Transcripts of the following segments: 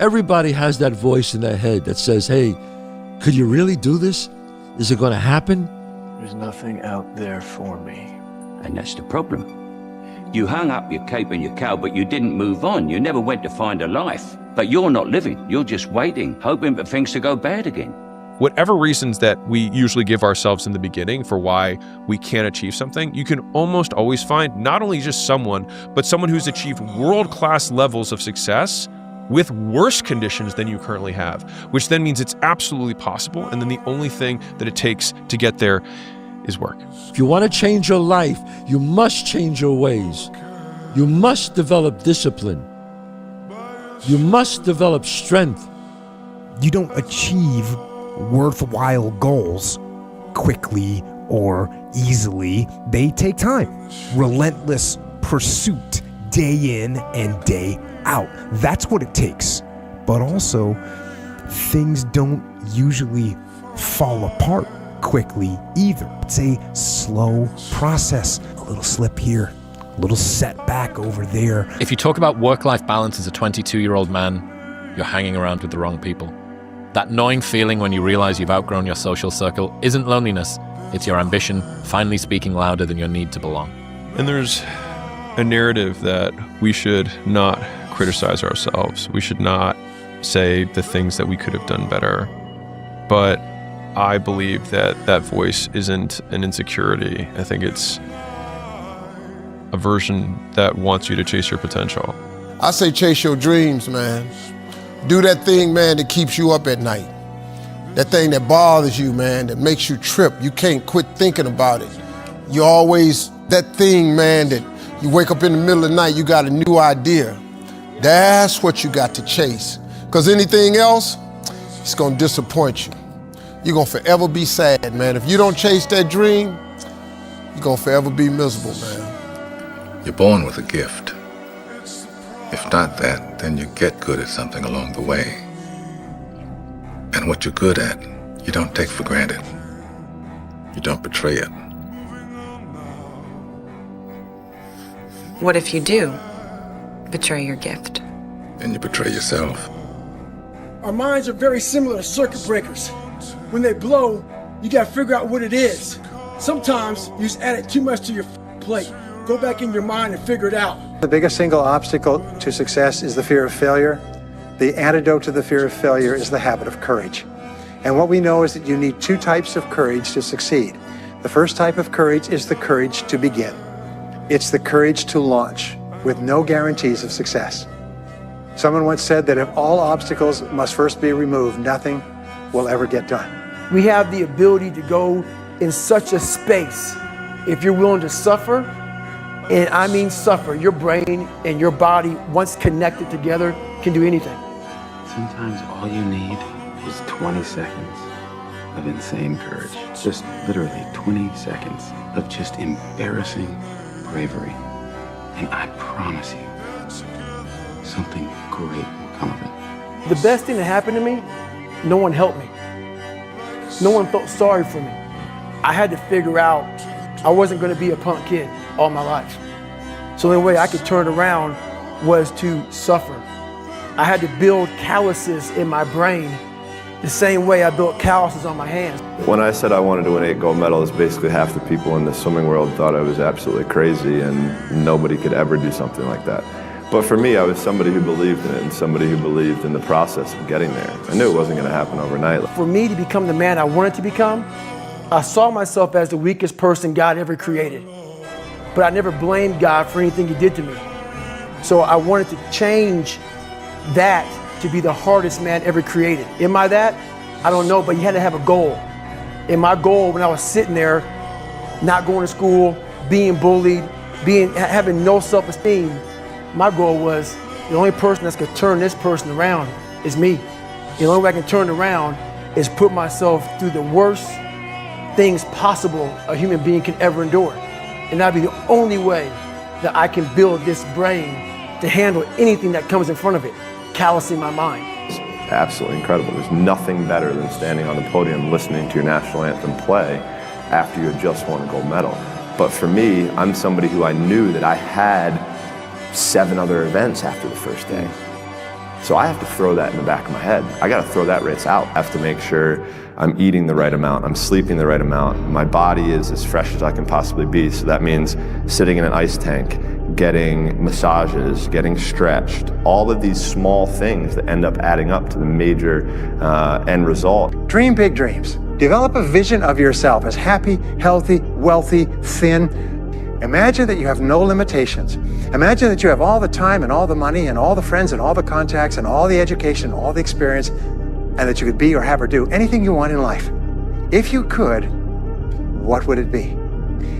Everybody has that voice in their head that says, hey, could you really do this? Is it going to happen? There's nothing out there for me. And that's the problem. You hung up your cape and your cowl, but you didn't move on. You never went to find a life. But you're not living. You're just waiting, hoping for things to go bad again. Whatever reasons that we usually give ourselves in the beginning for why we can't achieve something, you can almost always find not only just someone, but someone who's achieved world-class levels of success with worse conditions than you currently have, which then means it's absolutely possible, and then the only thing that it takes to get there is work. If you want to change your life, you must change your ways. You must develop discipline. You must develop strength. You don't achieve worthwhile goals quickly or easily. They take time. Relentless pursuit, day in and day out. That's what it takes. But also, things don't usually fall apart quickly either. It's a slow process. A little slip here, a little setback over there. If you talk about work-life balance as a 22-year-old man, you're hanging around with the wrong people. That gnawing feeling when you realize you've outgrown your social circle isn't loneliness. It's your ambition finally speaking louder than your need to belong. And there's a narrative that we should not criticize ourselves. We should not say the things that we could have done better. But I believe that that voice isn't an insecurity. I think it's a version that wants you to chase your potential. I say chase your dreams, man. Do that thing, man, that keeps you up at night. That thing that bothers you, man, that makes you trip. You can't quit thinking about it. You always, that thing, man, that you wake up in the middle of the night, you got a new idea. That's what you got to chase. Because anything else, it's gonna disappoint you. You're gonna forever be sad, man. If you don't chase that dream, you're gonna forever be miserable, man. You're born with a gift. If not that, then you get good at something along the way. And what you're good at, you don't take for granted. You don't betray it. What if you do betray your gift? And you betray yourself. Our minds are very similar to circuit breakers. When they blow, you gotta figure out what it is. Sometimes you just added too much to your plate. Go back in your mind and figure it out. The biggest single obstacle to success is the fear of failure. The antidote to the fear of failure is the habit of courage. And what we know is that you need two types of courage to succeed. The first type of courage is the courage to begin. It's the courage to launch with no guarantees of success. Someone once said that if all obstacles must first be removed, nothing will ever get done. We have the ability to go in such a space if you're willing to suffer. And I mean suffer. Your brain and your body, once connected together, can do anything. Sometimes all you need is 20 seconds of insane courage. Just literally 20 seconds of just embarrassing bravery. And I promise you, something great will come of it. The best thing that happened to me, no one helped me. No one felt sorry for me. I had to figure out I wasn't going to be a punk kid all my life. So the only way I could turn it around was to suffer. I had to build calluses in my brain the same way I built calluses on my hands. When I said I wanted to win 8 gold medals, basically half the people in the swimming world thought I was absolutely crazy and nobody could ever do something like that. But for me, I was somebody who believed in it and somebody who believed in the process of getting there. I knew it wasn't going to happen overnight. For me to become the man I wanted to become, I saw myself as the weakest person God ever created. But I never blamed God for anything he did to me. So I wanted to change that to be the hardest man ever created. Am I that? I don't know, but you had to have a goal. And my goal when I was sitting there, not going to school, being bullied, having no self-esteem, my goal was the only person that's gonna turn this person around is me. The only way I can turn it around is put myself through the worst things possible a human being can ever endure. And that'd be the only way that I can build this brain to handle anything that comes in front of it, callousing my mind. It's absolutely incredible. There's nothing better than standing on the podium listening to your national anthem play after you had just won a gold medal. But for me, I'm somebody who I knew that I had 7 other events after the first day. So I have to throw that in the back of my head. I got to throw that race out. I have to make sure I'm eating the right amount, I'm sleeping the right amount, my body is as fresh as I can possibly be. So that means sitting in an ice tank, getting massages, getting stretched, all of these small things that end up adding up to the major end result. Dream big dreams. Develop a vision of yourself as happy, healthy, wealthy, thin. Imagine that you have no limitations. Imagine that you have all the time and all the money and all the friends and all the contacts and all the education, all the experience, and that you could be or have or do anything you want in life. If you could, what would it be?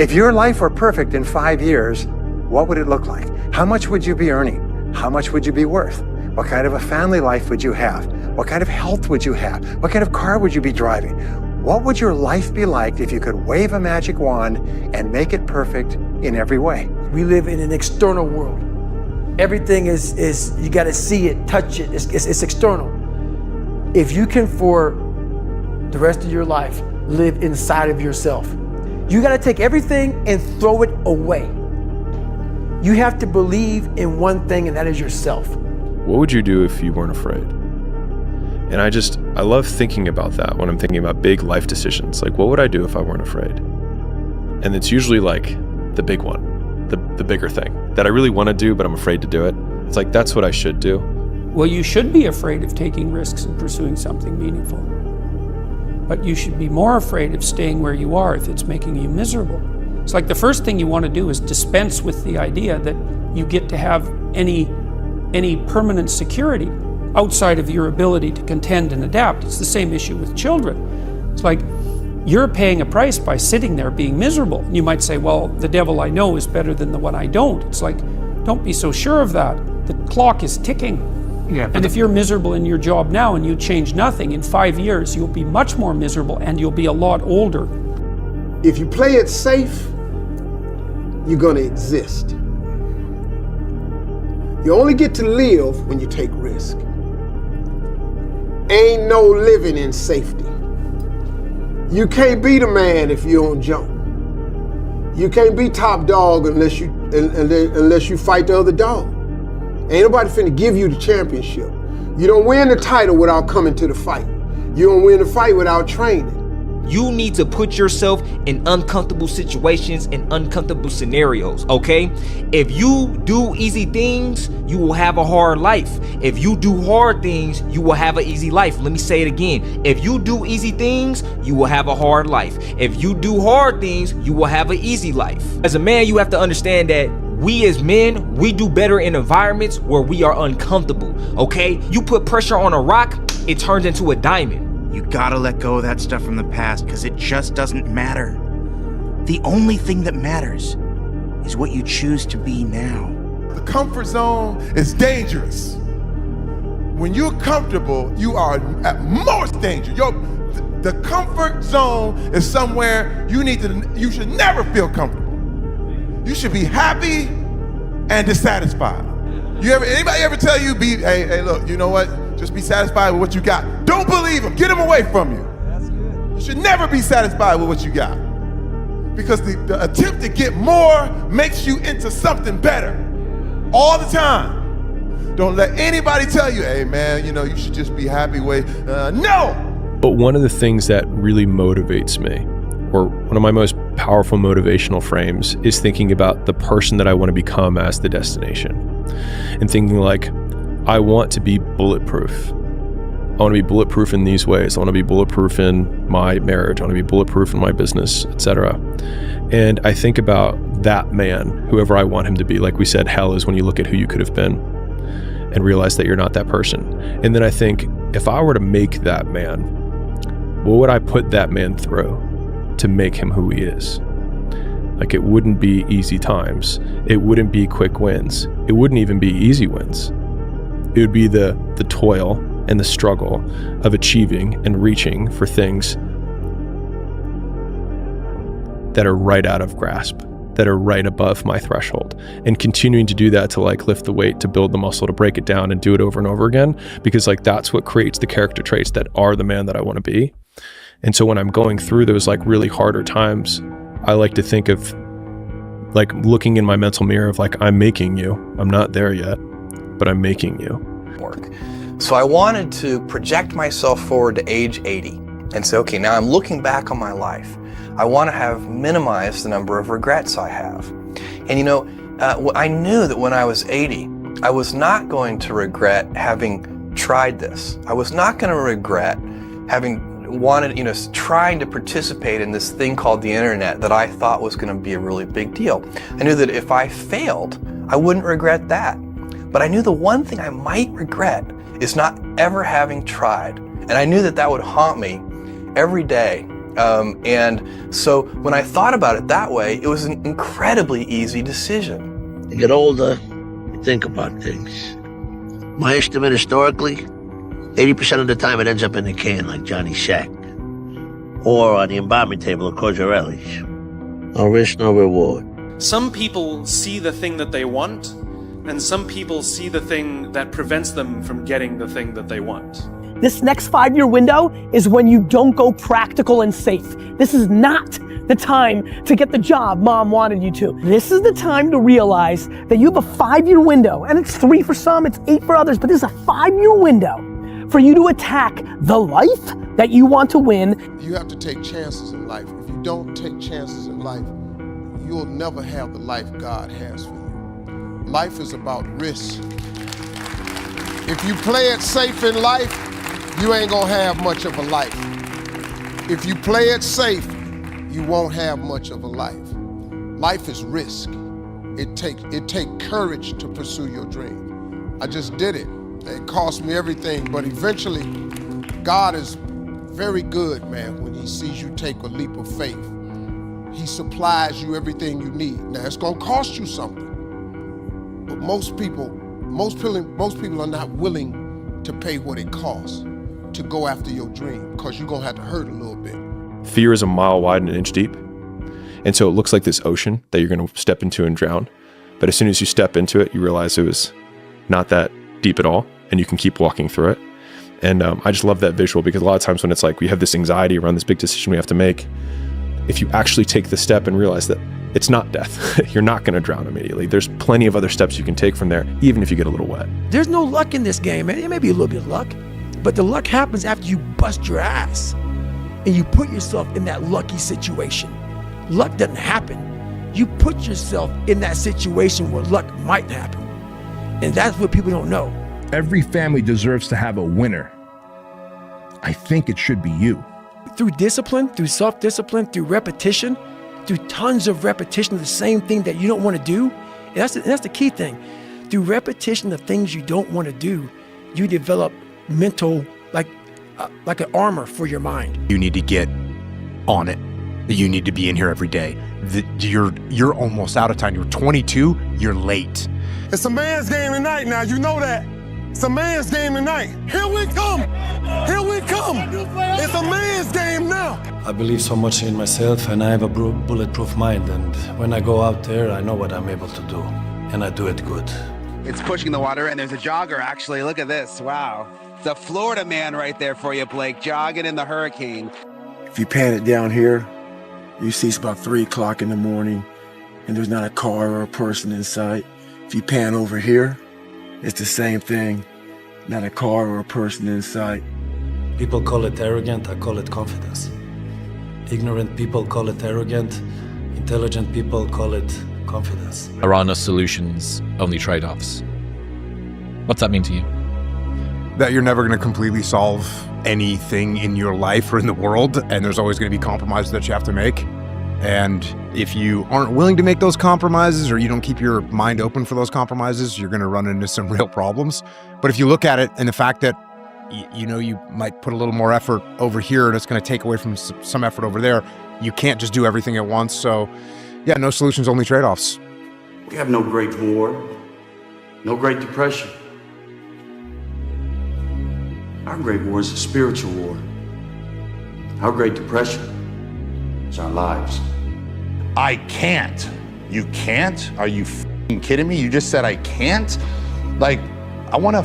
If your life were perfect in 5 years, what would it look like? How much would you be earning? How much would you be worth? What kind of a family life would you have? What kind of health would you have? What kind of car would you be driving? What would your life be like if you could wave a magic wand and make it perfect in every way? We live in an external world. Everything is you got to see it, touch it. It's external. If you can, for the rest of your life, live inside of yourself, you got to take everything and throw it away. You have to believe in one thing, and that is yourself. What would you do if you weren't afraid? And I love thinking about that when I'm thinking about big life decisions. Like, what would I do if I weren't afraid? And it's usually like the big one, the bigger thing that I really want to do, but I'm afraid to do it. It's like, that's what I should do. Well, you should be afraid of taking risks and pursuing something meaningful. But you should be more afraid of staying where you are if it's making you miserable. It's like the first thing you want to do is dispense with the idea that you get to have any permanent security outside of your ability to contend and adapt. It's the same issue with children. It's like you're paying a price by sitting there being miserable. You might say, well, the devil I know is better than the one I don't. It's like, don't be so sure of that. The clock is ticking. Yeah, and if you're miserable in your job now and you change nothing, in 5 years you'll be much more miserable and you'll be a lot older. If you play it safe, you're gonna exist. You only get to live when you take risk. Ain't no living in safety. You can't be the man if you don't jump. You can't be top dog unless you fight the other dog. Ain't nobody finna give you the championship. You don't win the title without coming to the fight. You don't win the fight without training. You need to put yourself in uncomfortable situations and uncomfortable scenarios, okay? If you do easy things, you will have a hard life. If you do hard things, you will have an easy life. Let me say it again. If you do easy things, you will have a hard life. If you do hard things, you will have an easy life. As a man, you have to understand that we as men, we do better in environments where we are uncomfortable, okay? You put pressure on a rock, it turns into a diamond. You gotta let go of that stuff from the past because it just doesn't matter. The only thing that matters is what you choose to be now. The comfort zone is dangerous. When you're comfortable, you are at most danger. The comfort zone is somewhere you should never feel comfortable. You should be happy and dissatisfied. Anybody ever tell you, hey, look, you know what? Just be satisfied with what you got. Don't believe them. Get them away from you. That's good. You should never be satisfied with what you got. Because the attempt to get more makes you into something better all the time. Don't let anybody tell you, hey man, you should just be happy no! But one of the things that really motivates me, or one of my most powerful motivational frames, is thinking about the person that I want to become as the destination. And thinking like, I want to be bulletproof. I want to be bulletproof in these ways. I want to be bulletproof in my marriage. I want to be bulletproof in my business, etc. And I think about that man, whoever I want him to be. Like we said, hell is when you look at who you could have been and realize that you're not that person. And then I think, if I were to make that man, what would I put that man through to make him who he is? Like, it wouldn't be easy times. It wouldn't be quick wins. It wouldn't even be easy wins. It would be the toil and the struggle of achieving and reaching for things that are right out of grasp, that are right above my threshold, and continuing to do that to like lift the weight, to build the muscle, to break it down and do it over and over again, because like that's what creates the character traits that are the man that I want to be. And so when I'm going through those like really harder times, I like to think of like looking in my mental mirror of like, I'm making you. I'm not there yet, but I'm making you. Work. So I wanted to project myself forward to age 80 and say, okay, now I'm looking back on my life. I want to have minimized the number of regrets I have. And you know, I knew that when I was 80, I was not going to regret having tried this. I was not going to regret having wanted, trying to participate in this thing called the internet that I thought was going to be a really big deal. I knew that if I failed, I wouldn't regret that. But I knew the one thing I might regret is not ever having tried. And I knew that that would haunt me every day. And so when I thought about it that way, it was an incredibly easy decision. You get older, you think about things. My estimate historically, 80% of the time it ends up in the can like Johnny Sack. Or on the embalming table of Cogerelli's. No risk, no reward. Some people see the thing that they want, and some people see the thing that prevents them from getting the thing that they want. This next 5-year window is when you don't go practical and safe. This is not the time to get the job mom wanted you to. This is the time to realize that you have a 5-year window, and it's 3 for some, it's 8 for others, but this is a 5-year window for you to attack the life that you want to win. You have to take chances in life. If you don't take chances in life, you'll never have the life God has for you. Life is about risk. If you play it safe in life, you ain't gonna have much of a life. If you play it safe, you won't have much of a life. Life is risk. It takes courage to pursue your dream. I just did it. It cost me everything, but eventually, God is very good, man, when he sees you take a leap of faith. He supplies you everything you need. Now, it's gonna cost you something, but most people are not willing to pay what it costs to go after your dream, because you're gonna have to hurt a little bit. Fear is a mile wide and an inch deep. And so it looks like this ocean that you're going to step into and drown. But as soon as you step into it, you realize it was not that deep at all, and you can keep walking through it. And I just love that visual, because a lot of times when it's like we have this anxiety around this big decision we have to make, if you actually take the step and realize that it's not death, you're not going to drown immediately. There's plenty of other steps you can take from there, even if you get a little wet. There's no luck in this game, man. It may be a little bit of luck, but the luck happens after you bust your ass and you put yourself in that lucky situation. Luck doesn't happen. You put yourself in that situation where luck might happen. And that's what people don't know. Every family deserves to have a winner. I think it should be you. Through discipline, through self-discipline, through repetition, through tons of repetition of the same thing that you don't want to do, and that's the key thing. Through repetition of things you don't want to do, you develop mental, like an armor for your mind. You need to get on it. You need to be in here every day. You're almost out of time. You're 22, you're late. It's a man's game tonight now, you know that. It's a man's game tonight. Here we come. Here we come. It's a man's game now. I believe so much in myself, and I have a bulletproof mind, and when I go out there, I know what I'm able to do, and I do it good. It's pushing the water, and there's a jogger, actually. Look at this. Wow. It's a Florida man right there for you, Blake, jogging in the hurricane. If you pan it down here, you see it's about 3 o'clock in the morning, and there's not a car or a person in sight. If you pan over here, it's the same thing. Not a car or a person in sight. People call it arrogant, I call it confidence. Ignorant people call it arrogant, intelligent people call it confidence. There are no solutions, only trade-offs. What's that mean to you? That you're never going to completely solve anything in your life or in the world, and there's always going to be compromises that you have to make. And if you aren't willing to make those compromises, or you don't keep your mind open for those compromises, you're going to run into some real problems. But if you look at it and the fact that you might put a little more effort over here and it's going to take away from some effort over there, you can't just do everything at once. So yeah, no solutions, only trade-offs. We have no Great War, no Great Depression. Our Great War is a spiritual war. Our Great Depression is our lives. I can't. You can't? Are you f***ing kidding me? You just said I can't? Like, I want to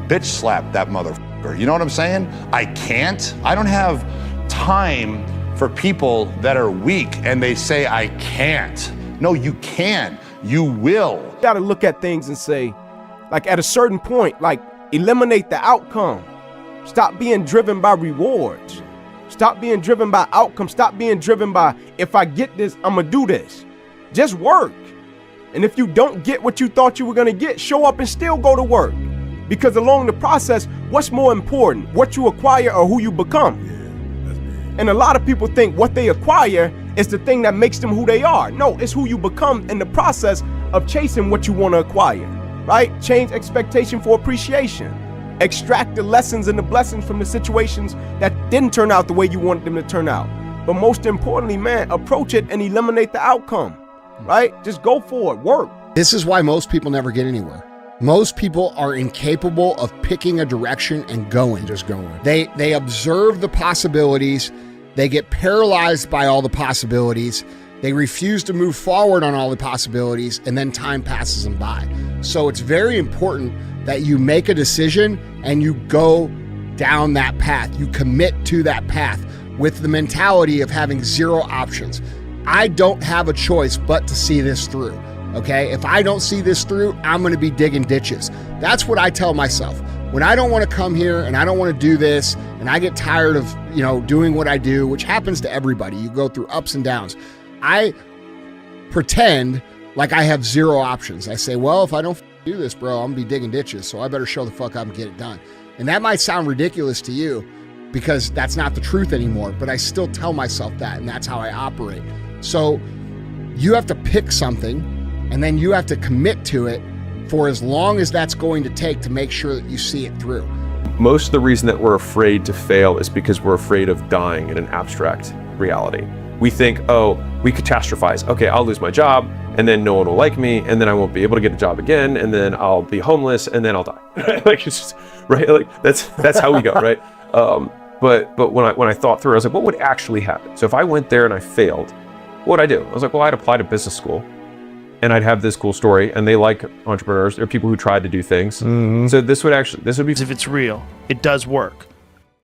bitch slap that motherfucker. You know what I'm saying? I can't. I don't have time for people that are weak and they say I can't. No, you can. You will. You gotta look at things and say, like at a certain point, like Eliminate the outcome. Stop being driven by rewards. Stop being driven by outcomes. Stop being driven by, if I get this, I'm gonna do this. Just work. And if you don't get what you thought you were gonna get, show up and still go to work. Because along the process, what's more important, what you acquire or who you become? And a lot of people think what they acquire is the thing that makes them who they are. No, it's who you become in the process of chasing what you want to acquire, right? Change expectation for appreciation. Extract the lessons and the blessings from the situations that didn't turn out the way you wanted them to turn out. But most importantly, man, approach it and eliminate the outcome, right? Just go for it, work. This is why most people never get anywhere. Most people are incapable of picking a direction and going. Just going. They observe the possibilities. They get paralyzed by all the possibilities. They refuse to move forward on all the possibilities, and then time passes them by. So it's very important that you make a decision and you go down that path. You commit to that path with the mentality of having zero options. I don't have a choice but to see this through. Okay, if I don't see this through, I'm gonna be digging ditches. That's what I tell myself. When I don't wanna come here and I don't wanna do this, and I get tired of, doing what I do, which happens to everybody, you go through ups and downs. I pretend like I have zero options. I say, well, if I don't do this, bro, I'm gonna be digging ditches, so I better show the fuck up and get it done. And that might sound ridiculous to you because that's not the truth anymore, but I still tell myself that, and that's how I operate. So you have to pick something, and then you have to commit to it for as long as that's going to take to make sure that you see it through. Most of the reason that we're afraid to fail is because we're afraid of dying in an abstract reality. We think, oh, we catastrophize. Okay, I'll lose my job, and then no one will like me, and then I won't be able to get a job again, and then I'll be homeless, and then I'll die. Like, it's just, right? Like, that's how we go, right? But when I thought through, I was like, what would actually happen? So if I went there and I failed, what would I do? I was like, well, I'd apply to business school, and I'd have this cool story, and they like entrepreneurs. They're people who tried to do things. So this would be, if it's real, it does work.